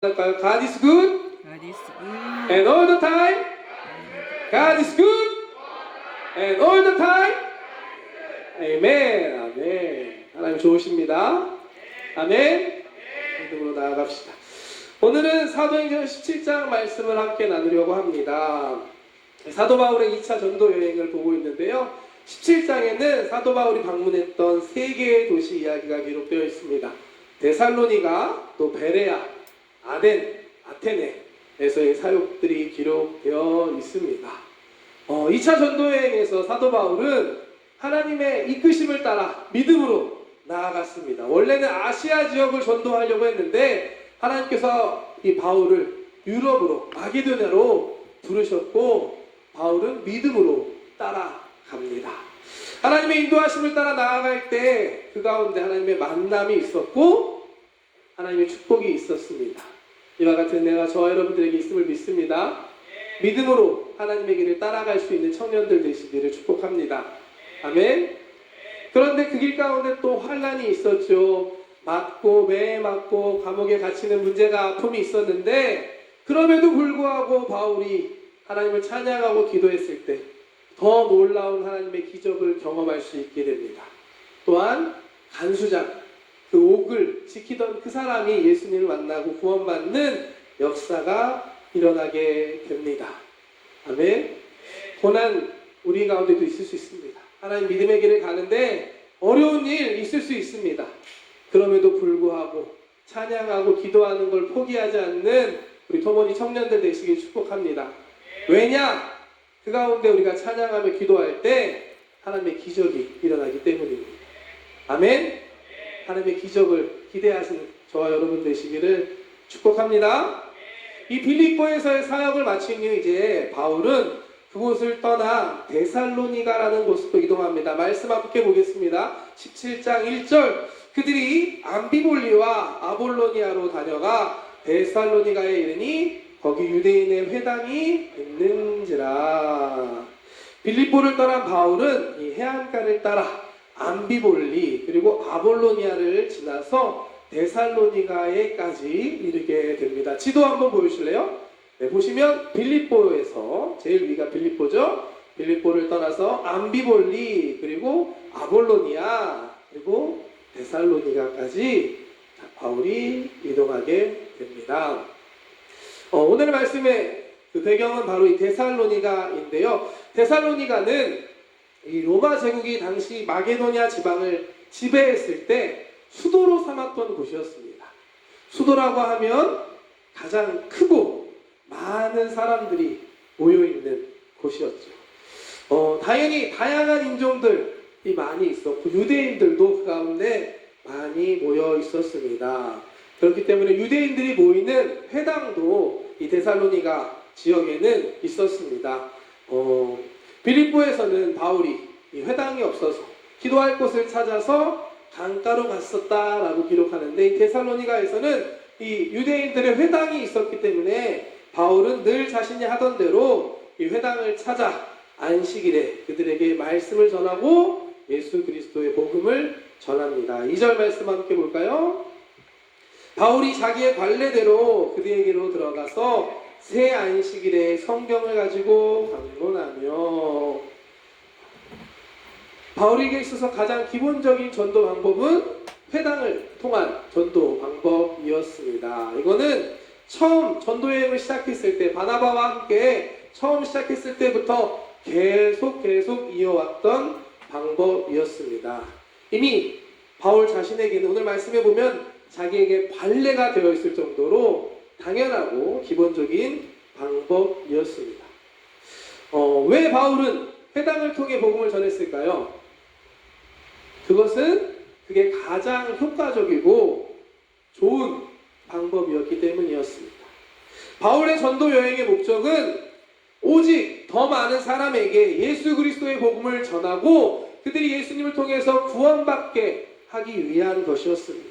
할까요? God is good God is good. and all the time. God is good and all the time. 아멘. 아멘. 하나님 좋으십니다. 아멘. 믿음으로 나아갑시다. 오늘은 사도행전 17장 말씀을 함께 나누려고 합니다. 사도 바울의 2차 전도 여행을 보고 있는데요. 17장에는 사도 바울이 방문했던 3개의 도시 이야기가 기록되어 있습니다. 데살로니가, 또 베레아, 아테네에서의 사역들이 기록되어 있습니다. 2차 전도여행에서 사도 바울은 하나님의 이끄심을 따라 믿음으로 나아갔습니다. 원래는 아시아 지역을 전도하려고 했는데 하나님께서 이 바울을 유럽으로, 마게도냐로 부르셨고 바울은 믿음으로 따라갑니다. 하나님의 인도하심을 따라 나아갈 때 그 가운데 하나님의 만남이 있었고 하나님의 축복이 있었습니다. 이와 같은 내가 저와 여러분들에게 있음을 믿습니다. 믿음으로 하나님의 길을 따라갈 수 있는 청년들 되시기를 축복합니다. 아멘. 그런데 그 길 가운데 또 환난이 있었죠. 매에 맞고 감옥에 갇히는 문제가 아픔이 있었는데 그럼에도 불구하고 바울이 하나님을 찬양하고 기도했을 때 더 놀라운 하나님의 기적을 경험할 수 있게 됩니다. 또한 간수장, 그 옥을 지키던 그 사람이 예수님을 만나고 구원받는 역사가 일어나게 됩니다. 아멘. 고난 우리 가운데도 있을 수 있습니다. 하나님 믿음의 길을 가는데 어려운 일 있을 수 있습니다. 그럼에도 불구하고 찬양하고 기도하는 걸 포기하지 않는 우리 토모니 청년들 되시길 축복합니다. 왜냐? 그 가운데 우리가 찬양하며 기도할 때 하나님의 기적이 일어나기 때문입니다. 아멘. 하나님의 기적을 기대하시는 저와 여러분 되시기를 축복합니다. 이 빌립보에서의 사역을 마친 후 이제 바울은 그곳을 떠나 데살로니가라는 곳으로 이동합니다. 말씀 함께 보겠습니다. 17장 1절. 그들이 암비볼리와 아볼로니아로 다녀가 데살로니가에 이르니 거기 유대인의 회당이 있는지라. 빌립보를 떠난 바울은 이 해안가를 따라 암비볼리 그리고 아볼로니아를 지나서 데살로니가에까지 이르게 됩니다. 지도 한번 보여주실래요? 네, 보시면 빌립보에서 제일 위가 빌립보죠. 빌립보를 떠나서 암비볼리 그리고 아볼로니아 그리고 데살로니가까지 바울이 이동하게 됩니다. 오늘 말씀의 그 배경은 바로 이 데살로니가인데요. 데살로니가는 이 로마 제국이 당시 마게도냐 지방을 지배했을 때 수도로 삼았던 곳이었습니다. 수도라고 하면 가장 크고 많은 사람들이 모여있는 곳이었죠. 당연히 다양한 인종들이 많이 있었고 유대인들도 그 가운데 많이 모여 있었습니다. 그렇기 때문에 유대인들이 모이는 회당도 이 데살로니가 지역에는 있었습니다. 빌립보에서는 바울이 이 회당이 없어서 기도할 곳을 찾아서 강가로 갔었다라고 기록하는데 이 데살로니가에서는 이 유대인들의 회당이 있었기 때문에 바울은 늘 자신이 하던 대로 이 회당을 찾아 안식일에 그들에게 말씀을 전하고 예수 그리스도의 복음을 전합니다. 2절 말씀 함께 볼까요? 바울이 자기의 관례대로 그들에게로 들어가서 새 안식일에 성경을 가지고 방문하며 바울에게 있어서 가장 기본적인 전도 방법은 회당을 통한 전도 방법이었습니다. 이거는 처음 전도여행을 시작했을 때 바나바와 함께 처음 시작했을 때부터 계속 이어왔던 방법이었습니다. 이미 바울 자신에게는 오늘 말씀해 보면 자기에게 관례가 되어 있을 정도로 당연하고 기본적인 방법이었습니다. 왜 바울은 회당을 통해 복음을 전했을까요? 그게 가장 효과적이고 좋은 방법이었기 때문이었습니다. 바울의 전도 여행의 목적은 오직 더 많은 사람에게 예수 그리스도의 복음을 전하고 그들이 예수님을 통해서 구원받게 하기 위한 것이었습니다.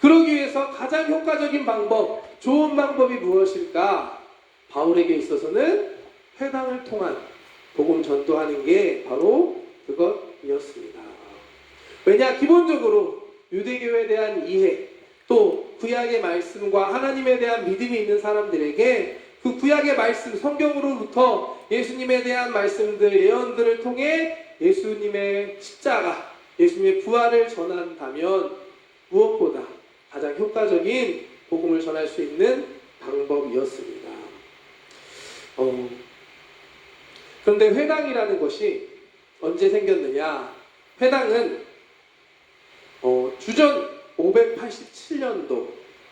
그러기 위해서 가장 효과적인 방법, 좋은 방법이 무엇일까? 바울에게 있어서는 회당을 통한 복음 전도하는 게 바로 그것이었습니다. 왜냐? 기본적으로 유대교에 대한 이해, 또 구약의 말씀과 하나님에 대한 믿음이 있는 사람들에게 그 구약의 말씀, 성경으로부터 예수님에 대한 말씀들, 예언들을 통해 예수님의 십자가, 예수님의 부활을 전한다면 무엇보다 가장 효과적인 복음을 전할 수 있는 방법이었습니다. 그런데 회당이라는 것이 언제 생겼느냐? 회당은 주전 587년도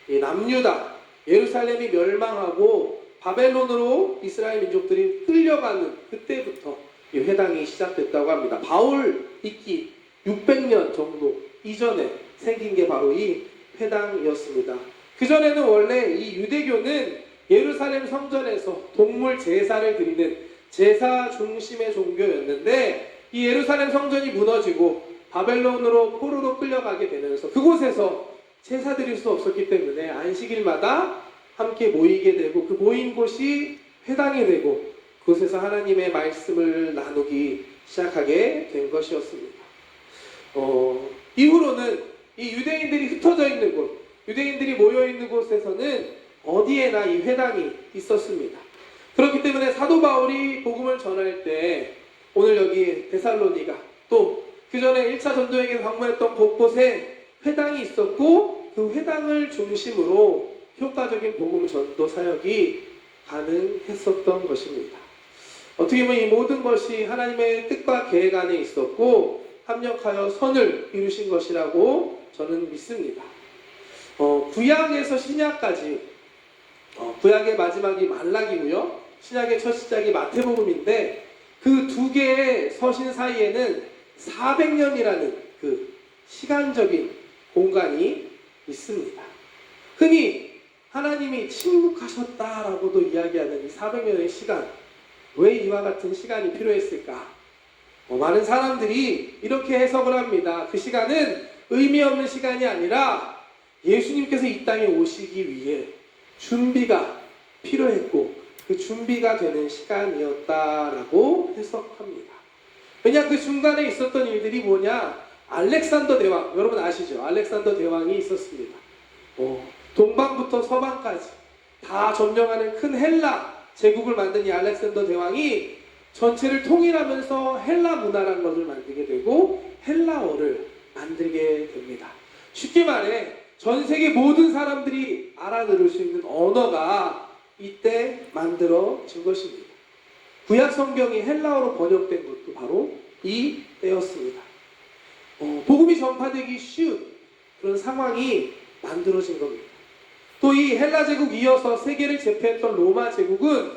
남유다 예루살렘이 멸망하고 바벨론으로 이스라엘 민족들이 끌려가는 그때부터 이 회당이 시작됐다고 합니다. 바울 있기 600년 정도 이전에 생긴 게 바로 이 회당이었습니다. 그전에는 원래 이 유대교는 예루살렘 성전에서 동물 제사를 드리는 제사 중심의 종교였는데 이 예루살렘 성전이 무너지고 바벨론으로 포로로 끌려가게 되면서 그곳에서 제사 드릴 수 없었기 때문에 안식일마다 함께 모이게 되고 그 모인 곳이 회당이 되고 그곳에서 하나님의 말씀을 나누기 시작하게 된 것이었습니다. 이후로는 이 유대인들이 흩어져 있는 곳, 유대인들이 모여 있는 곳에서는 어디에나 이 회당이 있었습니다. 그렇기 때문에 사도 바울이 복음을 전할 때 오늘 여기 데살로니가 또 그 전에 1차 전도행에 방문했던 곳곳에 회당이 있었고 그 회당을 중심으로 효과적인 복음 전도 사역이 가능했었던 것입니다. 어떻게 보면 이 모든 것이 하나님의 뜻과 계획 안에 있었고 합력하여 선을 이루신 것이라고 저는 믿습니다. 구약에서 신약까지 구약의 마지막이 말라기고요. 신약의 첫 시작이 마태복음인데 그 두 개의 서신 사이에는 400년이라는 그 시간적인 공간이 있습니다. 흔히 하나님이 침묵하셨다라고도 이야기하는 이 400년의 시간, 왜 이와 같은 시간이 필요했을까? 많은 사람들이 이렇게 해석을 합니다. 그 시간은 의미 없는 시간이 아니라 예수님께서 이 땅에 오시기 위해 준비가 필요했고 그 준비가 되는 시간이었다라고 해석합니다. 왜냐 그 중간에 있었던 일들이 뭐냐? 알렉산더 대왕, 여러분 아시죠? 알렉산더 대왕이 있었습니다. 동방부터 서방까지 다 점령하는 큰 헬라 제국을 만든 이 알렉산더 대왕이 전체를 통일하면서 헬라 문화라는 것을 만들게 되고 헬라어를 만들게 됩니다. 쉽게 말해 전 세계 모든 사람들이 알아들을 수 있는 언어가 이때 만들어진 것입니다. 구약 성경이 헬라어로 번역된 것도 바로 이 때였습니다. 복음이 전파되기 쉬운 그런 상황이 만들어진 겁니다. 또 이 헬라 제국 이어서 세계를 제패했던 로마 제국은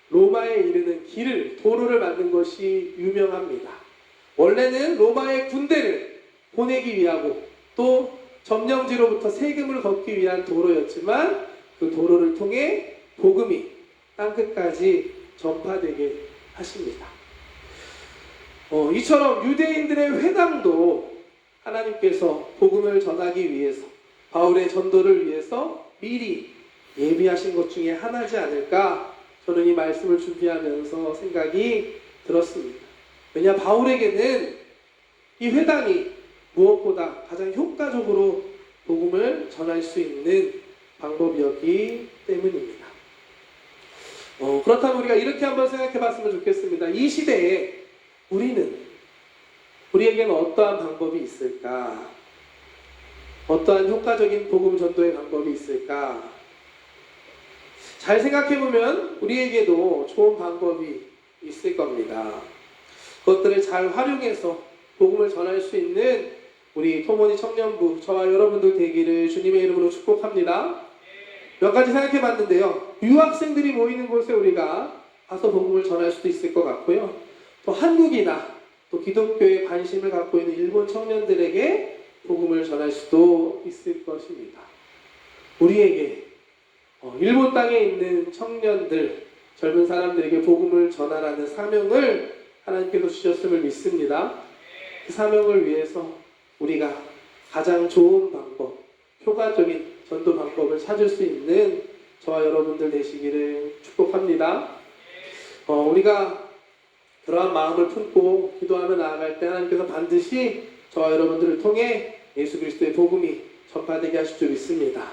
로마에 이르는 길을, 도로를 만든 것이 유명합니다. 원래는 로마의 군대를 보내기 위하고 또 점령지로부터 세금을 걷기 위한 도로였지만 그 도로를 통해 복음이 땅끝까지 전파되게 하십니다. 이처럼 유대인들의 회당도 하나님께서 복음을 전하기 위해서 바울의 전도를 위해서 미리 예비하신 것 중에 하나지 않을까 저는 이 말씀을 준비하면서 생각이 들었습니다. 왜냐 바울에게는 이 회당이 무엇보다 가장 효과적으로 복음을 전할 수 있는 방법이었기 때문입니다. 그렇다면 우리가 이렇게 한번 생각해 봤으면 좋겠습니다. 이 시대에 우리에게는 어떠한 방법이 있을까? 어떠한 효과적인 복음 전도의 방법이 있을까? 잘 생각해 보면 우리에게도 좋은 방법이 있을 겁니다. 그것들을 잘 활용해서 복음을 전할 수 있는 우리 토모니 청년부 저와 여러분들 되기를 주님의 이름으로 축복합니다. 몇 가지 생각해 봤는데요. 유학생들이 모이는 곳에 우리가 가서 복음을 전할 수도 있을 것 같고요. 또 한국이나 또 기독교에 관심을 갖고 있는 일본 청년들에게 복음을 전할 수도 있을 것입니다. 우리에게 일본 땅에 있는 청년들, 젊은 사람들에게 복음을 전하라는 사명을 하나님께서 주셨음을 믿습니다. 그 사명을 위해서 우리가 가장 좋은 방법, 효과적인 전도 방법을 찾을 수 있는 저와 여러분들 되시기를 축복합니다. 우리가 그러한 마음을 품고 기도하며 나아갈 때 하나님께서 반드시 저와 여러분들을 통해 예수 그리스도의 복음이 전파되게 하실 줄 믿습니다.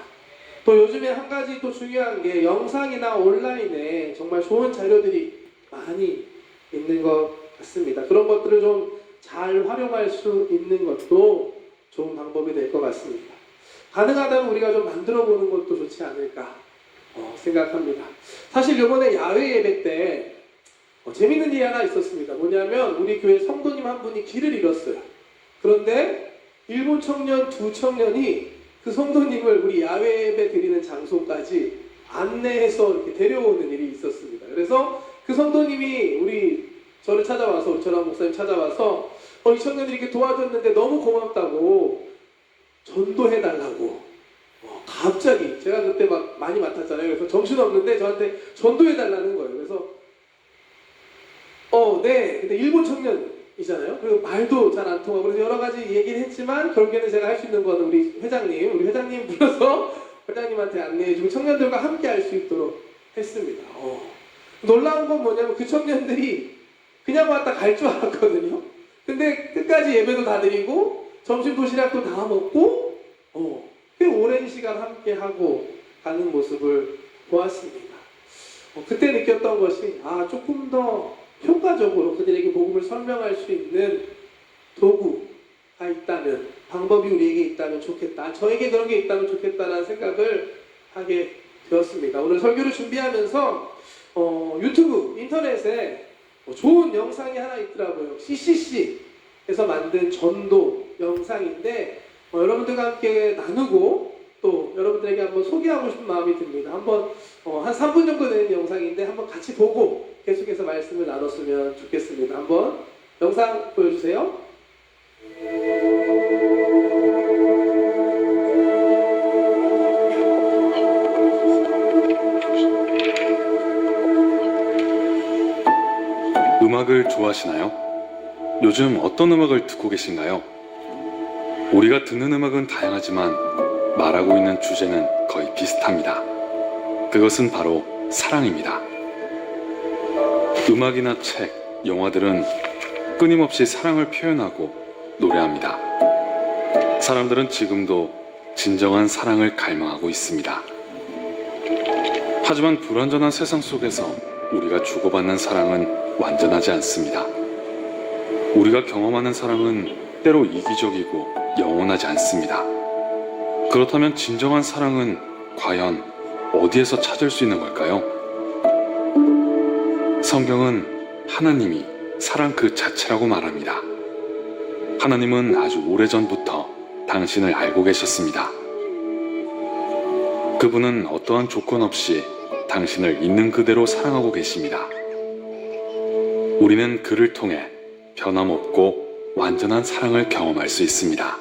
또 요즘에 한 가지 또 중요한 게 영상이나 온라인에 정말 좋은 자료들이 많이 있는 것 같습니다. 그런 것들을 좀 잘 활용할 수 있는 것도 좋은 방법이 될 것 같습니다. 가능하다면 우리가 좀 만들어 보는 것도 좋지 않을까 생각합니다. 사실 이번에 야외 예배 때 재밌는 일이 하나 있었습니다. 뭐냐면 우리 교회 성도님 한 분이 길을 잃었어요. 그런데 일본 청년 두 청년이 그 성도님을 우리 야외 예배 드리는 장소까지 안내해서 이렇게 데려오는 일이 있었습니다. 그래서 그 성도님이 저를 찾아와서, 저랑 목사님 찾아와서 이 청년들이 이렇게 도와줬는데 너무 고맙다고 전도해달라고 갑자기 제가 그때 막 많이 맡았잖아요. 그래서 정신없는데 저한테 전도해달라는 거예요. 그래서 네. 근데 일본 청년이잖아요. 그리고 말도 잘 안 통하고 그래서 여러 가지 얘기를 했지만 결국에는 제가 할 수 있는 거는 우리 회장님 불러서 회장님한테 안내해주고 청년들과 함께 할 수 있도록 했습니다. 놀라운 건 뭐냐면 그 청년들이 그냥 왔다 갈 줄 알았거든요. 근데 끝까지 예배도 다 드리고 점심 도시락도 다 먹고 꽤 오랜 시간 함께 하고 가는 모습을 보았습니다. 그때 느꼈던 것이 조금 더 효과적으로 그들에게 복음을 설명할 수 있는 도구가 있다면, 방법이 우리에게 있다면 좋겠다. 저에게 그런 게 있다면 좋겠다라는 생각을 하게 되었습니다. 오늘 설교를 준비하면서 유튜브, 인터넷에 좋은 영상이 하나 있더라고요. CCC에서 만든 전도 영상인데 여러분들과 함께 나누고 또 여러분들에게 한번 소개하고 싶은 마음이 듭니다. 한번 한 3분 정도 되는 영상인데 한번 같이 보고 계속해서 말씀을 나눴으면 좋겠습니다. 한번 영상 보여주세요. 음악을 좋아하시나요? 요즘 어떤 음악을 듣고 계신가요? 우리가 듣는 음악은 다양하지만 말하고 있는 주제는 거의 비슷합니다. 그것은 바로 사랑입니다. 음악이나 책, 영화들은 끊임없이 사랑을 표현하고 노래합니다. 사람들은 지금도 진정한 사랑을 갈망하고 있습니다. 하지만 불완전한 세상 속에서 우리가 주고받는 사랑은 완전하지 않습니다. 우리가 경험하는 사랑은 때로 이기적이고 영원하지 않습니다. 그렇다면 진정한 사랑은 과연 어디에서 찾을 수 있는 걸까요? 성경은 하나님이 사랑 그 자체라고 말합니다. 하나님은 아주 오래전부터 당신을 알고 계셨습니다. 그분은 어떠한 조건 없이 당신을 있는 그대로 사랑하고 계십니다. 우리는 그를 통해 변함없고 완전한 사랑을 경험할 수 있습니다.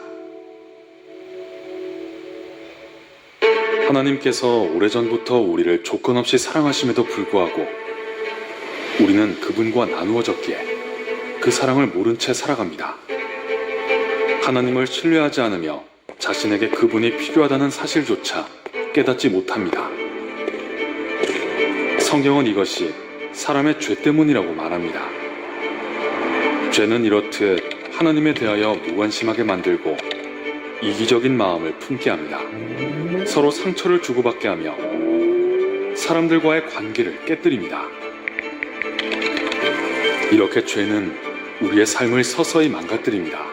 하나님께서 오래전부터 우리를 조건 없이 사랑하심에도 불구하고 우리는 그분과 나누어졌기에 그 사랑을 모른 채 살아갑니다. 하나님을 신뢰하지 않으며 자신에게 그분이 필요하다는 사실조차 깨닫지 못합니다. 성경은 이것이 사람의 죄 때문이라고 말합니다. 죄는 이렇듯 하나님에 대하여 무관심하게 만들고 이기적인 마음을 품게 합니다. 서로 상처를 주고받게 하며 사람들과의 관계를 깨뜨립니다. 이렇게 죄는 우리의 삶을 서서히 망가뜨립니다.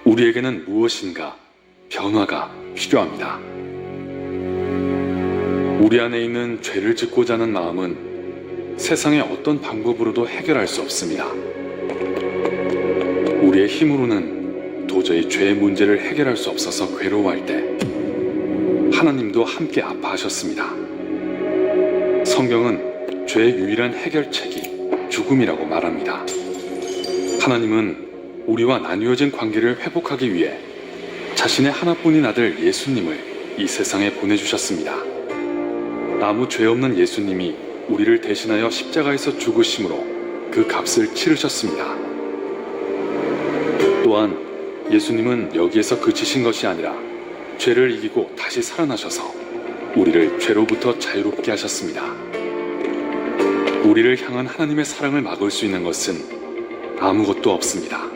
우리에게는 무엇인가 변화가 필요합니다. 우리 안에 있는 죄를 짓고자 하는 마음은 세상의 어떤 방법으로도 해결할 수 없습니다. 우리의 힘으로는 도저히 죄의 문제를 해결할 수 없어서 괴로워할 때 하나님도 함께 아파하셨습니다. 성경은 죄의 유일한 해결책이 죽음이라고 말합니다. 하나님은 우리와 나뉘어진 관계를 회복하기 위해 자신의 하나뿐인 아들 예수님을 이 세상에 보내주셨습니다. 아무 죄 없는 예수님이 우리를 대신하여 십자가에서 죽으심으로 그 값을 치르셨습니다. 또한 예수님은 여기에서 그치신 것이 아니라 죄를 이기고 다시 살아나셔서 우리를 죄로부터 자유롭게 하셨습니다. 우리를 향한 하나님의 사랑을 막을 수 있는 것은 아무것도 없습니다.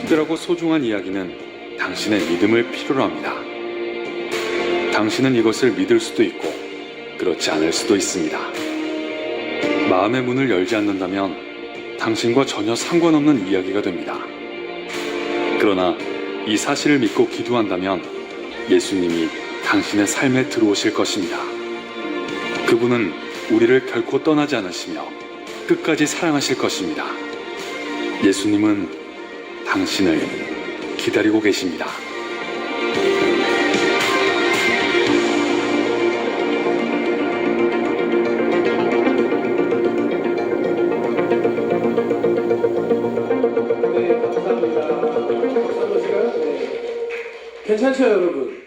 특별하고 소중한 이야기는 당신의 믿음을 필요로 합니다. 당신은 이것을 믿을 수도 있고 그렇지 않을 수도 있습니다. 마음의 문을 열지 않는다면 당신과 전혀 상관없는 이야기가 됩니다. 그러나 이 사실을 믿고 기도한다면 예수님이 당신의 삶에 들어오실 것입니다. 그분은 우리를 결코 떠나지 않으시며 끝까지 사랑하실 것입니다. 예수님은 당신을 기다리고 계십니다. 네, 감사합니다. 박사님이시가요? 네. 괜찮죠, 여러분?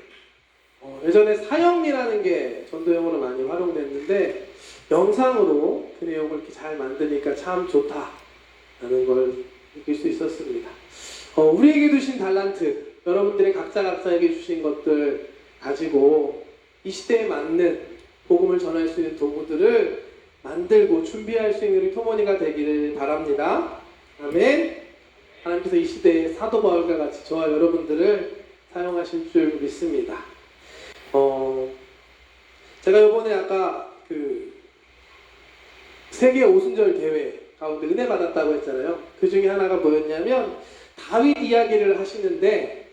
예전에 사형리라는 게 전도용어로 많이 활용됐는데 영상으로 그 내용을 이렇게 잘 만드니까 참 좋다라는 걸 느낄 수 있었습니다. 우리에게 주신 달란트, 여러분들이 각자에게 주신 것들 가지고 이 시대에 맞는 복음을 전할 수 있는 도구들을 만들고 준비할 수 있는 우리 토모니가 되기를 바랍니다. 아멘. 하나님께서 이 시대에 사도 바울과 같이 저와 여러분들을 사용하실 줄 믿습니다. 제가 이번에 아까 그 세계 오순절 대회 가운데 은혜 받았다고 했잖아요. 그 중에 하나가 뭐였냐면 다윗 이야기를 하시는데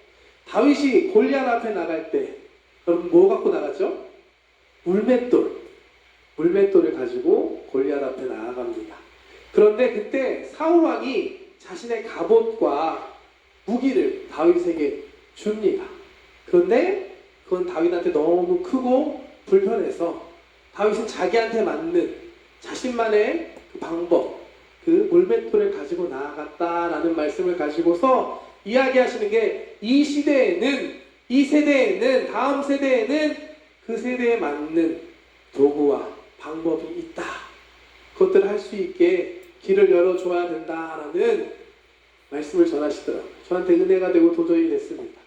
다윗이 골리앗 앞에 나갈 때 여러분 뭐 갖고 나갔죠? 물맷돌을 가지고 골리앗 앞에 나아갑니다. 그런데 그때 사울 왕이 자신의 갑옷과 무기를 다윗에게 줍니다. 그런데 그건 다윗한테 너무 크고 불편해서 다윗은 자기한테 맞는 자신만의 그 방법, 그 물맷돌을 가지고 나아갔다라는 말씀을 가지고서 이야기하시는 게 이 시대에는, 이 세대에는, 다음 세대에는 그 세대에 맞는 도구와 방법이 있다. 그것들을 할 수 있게 길을 열어줘야 된다라는 말씀을 전하시더라고요. 저한테 은혜가 되고 도전이 됐습니다.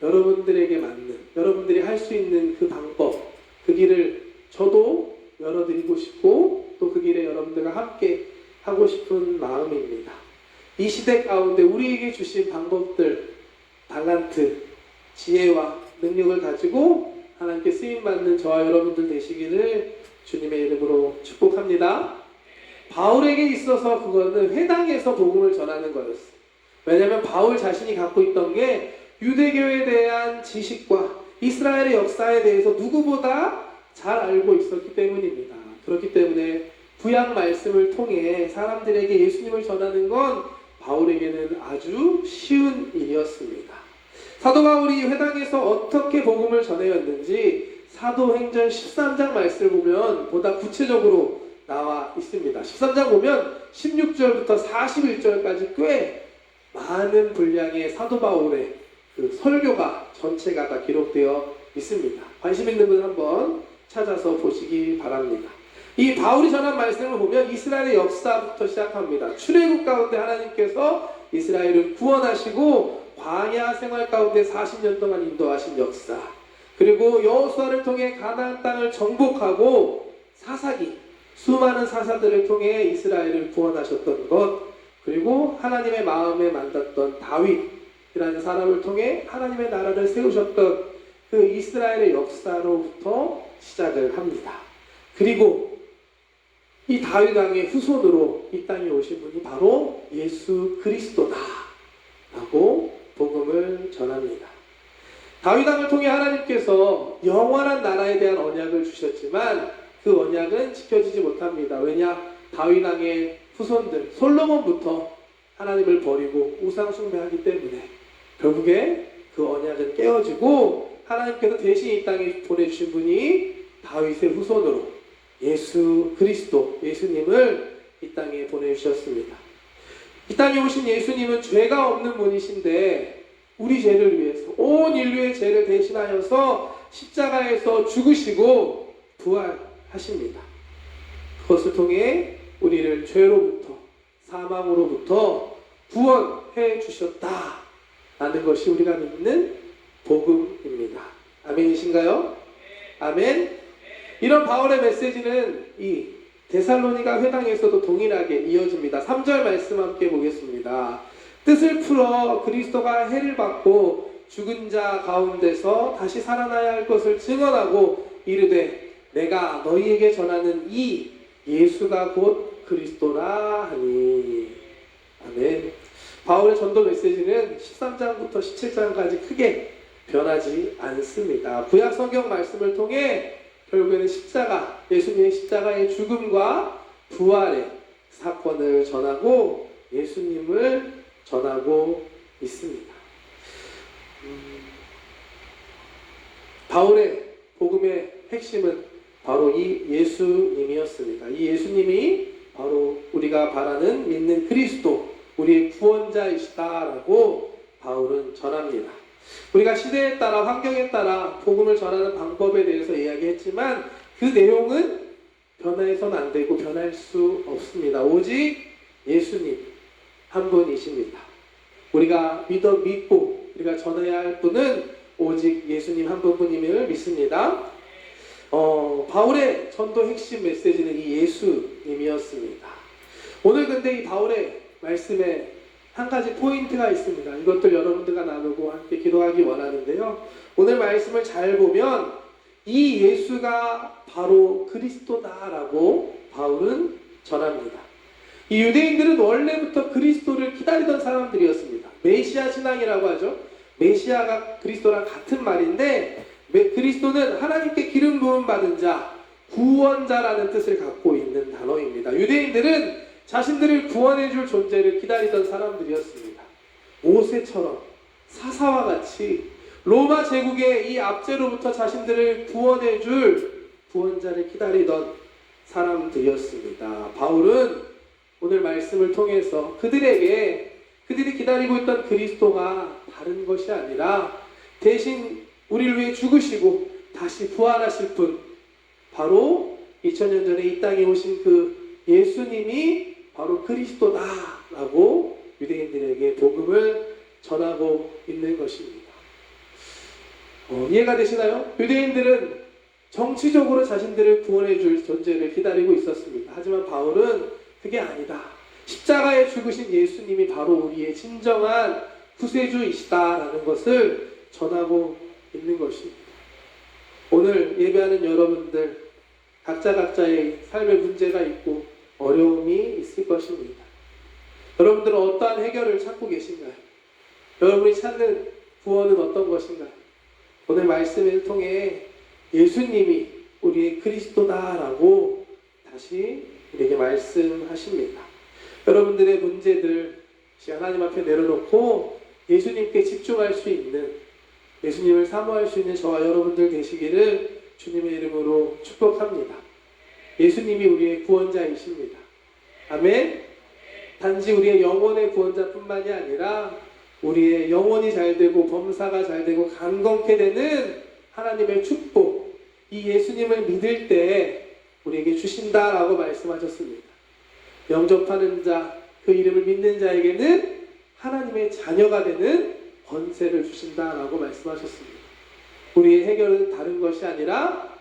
여러분들에게 맞는, 여러분들이 할 수 있는 그 방법, 그 길을 저도 열어드리고 싶고 또 그 길에 여러분들과 함께 하고 싶은 마음입니다. 이 시대 가운데 우리에게 주신 방법들, 달란트, 지혜와 능력을 가지고 하나님께 쓰임받는 저와 여러분들 되시기를 주님의 이름으로 축복합니다. 바울에게 있어서 그거는 회당에서 복음을 전하는 거였어요. 왜냐하면 바울 자신이 갖고 있던 게 유대교에 대한 지식과 이스라엘의 역사에 대해서 누구보다 잘 알고 있었기 때문입니다. 그렇기 때문에 구약 말씀을 통해 사람들에게 예수님을 전하는 건 바울에게는 아주 쉬운 일이었습니다. 사도 바울이 회당에서 어떻게 복음을 전해왔는지 사도행전 13장 말씀을 보면 보다 구체적으로 나와 있습니다. 13장 보면 16절부터 41절까지 꽤 많은 분량의 사도 바울의 그 설교가 전체가 다 기록되어 있습니다. 관심 있는 분 한번 찾아서 보시기 바랍니다. 이 바울이 전한 말씀을 보면 이스라엘의 역사부터 시작합니다. 출애굽 가운데 하나님께서 이스라엘을 구원하시고 광야 생활 가운데 40년 동안 인도하신 역사, 그리고 여호수아를 통해 가나안 땅을 정복하고 사사기, 수많은 사사들을 통해 이스라엘을 구원하셨던 것, 그리고 하나님의 마음에 만났던 다윗이라는 사람을 통해 하나님의 나라를 세우셨던 그 이스라엘의 역사로부터 시작을 합니다. 그리고 이 다윗 왕의 후손으로 이 땅에 오신 분이 바로 예수 그리스도다 라고 복음을 전합니다. 다윗 왕을 통해 하나님께서 영원한 나라에 대한 언약을 주셨지만 그 언약은 지켜지지 못합니다. 왜냐? 다윗 왕의 후손들 솔로몬부터 하나님을 버리고 우상 숭배하기 때문에 결국에 그 언약은 깨어지고 하나님께서 대신 이 땅에 보내주신 분이 다윗의 후손으로 예수 그리스도, 예수님을 이 땅에 보내주셨습니다. 이 땅에 오신 예수님은 죄가 없는 분이신데 우리 죄를 위해서 온 인류의 죄를 대신하여서 십자가에서 죽으시고 부활하십니다. 그것을 통해 우리를 죄로부터 사망으로부터 구원해 주셨다라는 것이 우리가 믿는 복음입니다. 아멘이신가요? 아멘. 이런 바울의 메시지는 이 데살로니가 회당에서도 동일하게 이어집니다. 3절 말씀 함께 보겠습니다. 뜻을 풀어 그리스도가 해를 받고 죽은 자 가운데서 다시 살아나야 할 것을 증언하고 이르되 내가 너희에게 전하는 이 예수가 곧 그리스도라 하니. 아멘. 바울의 전도 메시지는 13장부터 17장까지 크게 변하지 않습니다. 구약 성경 말씀을 통해 결국에는 십자가, 예수님의 십자가의 죽음과 부활의 사건을 전하고 예수님을 전하고 있습니다. 바울의 복음의 핵심은 바로 이 예수님이었습니다. 이 예수님이 바로 우리가 바라는 믿는 그리스도, 우리의 구원자이시다라고 바울은 전합니다. 우리가 시대에 따라 환경에 따라 복음을 전하는 방법에 대해서 이야기했지만 그 내용은 변해서는 안 되고 변할 수 없습니다. 오직 예수님 한 분이십니다. 우리가 믿고 우리가 전해야 할 분은 오직 예수님 한 분뿐임을 믿습니다. 바울의 전도 핵심 메시지는 이 예수님이었습니다. 오늘 근데 이 바울의 말씀에 한 가지 포인트가 있습니다. 이것들 여러분들과 나누고 함께 기도하기 원하는데요. 오늘 말씀을 잘 보면 이 예수가 바로 그리스도다라고 바울은 전합니다. 이 유대인들은 원래부터 그리스도를 기다리던 사람들이었습니다. 메시아 신앙이라고 하죠. 메시아가 그리스도랑 같은 말인데 그리스도는 하나님께 기름 부음 받은 자, 구원자라는 뜻을 갖고 있는 단어입니다. 유대인들은 자신들을 구원해 줄 존재를 기다리던 사람들이었습니다. 모세처럼 사사와 같이 로마 제국의 이 압제로부터 자신들을 구원해 줄 구원자를 기다리던 사람들이었습니다. 바울은 오늘 말씀을 통해서 그들이 기다리고 있던 그리스도가 다른 것이 아니라 대신 우리를 위해 죽으시고 다시 부활하실 분, 바로 2000년 전에 이 땅에 오신 그 예수님이 바로 그리스도다라고 유대인들에게 복음을 전하고 있는 것입니다. 이해가 되시나요? 유대인들은 정치적으로 자신들을 구원해 줄 존재를 기다리고 있었습니다. 하지만 바울은 그게 아니다. 십자가에 죽으신 예수님이 바로 우리의 진정한 구세주이시다라는 것을 전하고 있는 것입니다. 오늘 예배하는 여러분들 각자의 삶의 문제가 있고 어려움이 있을 것입니다. 여러분들은 어떠한 해결을 찾고 계신가요? 여러분이 찾는 구원은 어떤 것인가요? 오늘 말씀을 통해 예수님이 우리의 그리스도다라고 다시 우리에게 말씀하십니다. 여러분들의 문제들 하나님 앞에 내려놓고 예수님께 집중할 수 있는, 예수님을 사모할 수 있는 저와 여러분들 되시기를 주님의 이름으로 축복합니다. 예수님이 우리의 구원자이십니다. 아멘. 단지 우리의 영혼의 구원자뿐만이 아니라 우리의 영혼이 잘되고 범사가 잘되고 강건케 되는 하나님의 축복, 이 예수님을 믿을 때 우리에게 주신다라고 말씀하셨습니다. 영접하는 자, 그 이름을 믿는 자에게는 하나님의 자녀가 되는 권세를 주신다라고 말씀하셨습니다. 우리의 해결은 다른 것이 아니라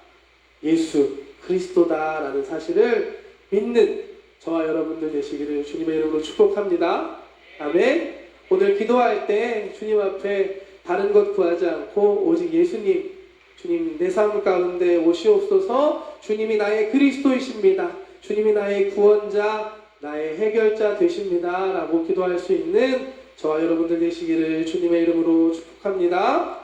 예수 그리스도다라는 사실을 믿는 저와 여러분들 되시기를 주님의 이름으로 축복합니다. 아멘. 오늘 기도할 때 주님 앞에 다른 것 구하지 않고 오직 예수님, 주님 내 삶 가운데 오시옵소서. 주님이 나의 그리스도이십니다. 주님이 나의 구원자, 나의 해결자 되십니다 라고 기도할 수 있는 저와 여러분들 되시기를 주님의 이름으로 축복합니다.